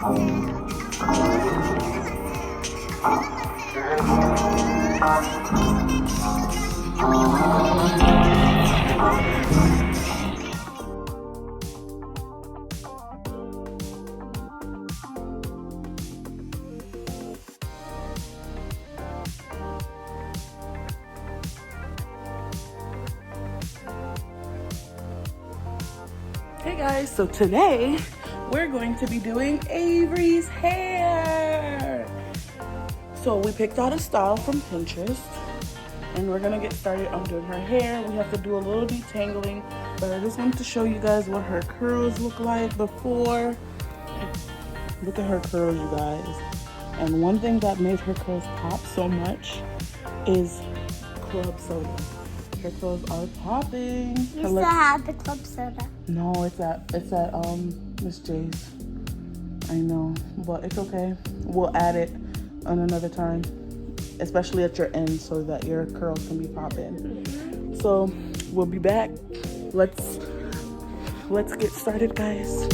Hey guys, so today we're going to be doing Avery's hair. So we picked out a style from Pinterest and we're gonna get started on doing her hair. We have to do a little detangling, but I just wanted to show you guys what her curls look like before. Look at her curls, you guys. And one thing that made her curls pop so much is club soda. Her curls are popping. You still have the club soda. No, it's at Miss J's. I know, but it's okay. We'll add it on another time, especially at your end, so that your curls can be popping. So we'll be back. Let's get started, guys.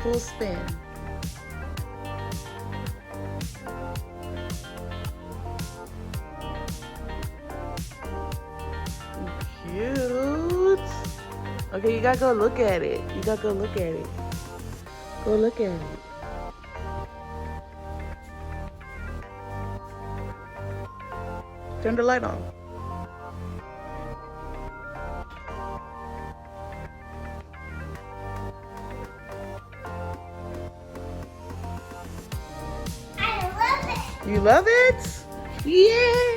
Full spin. Cute. Okay, you gotta go look at it. You gotta go look at it. Go look at it. Turn the light on. You love it? Yay!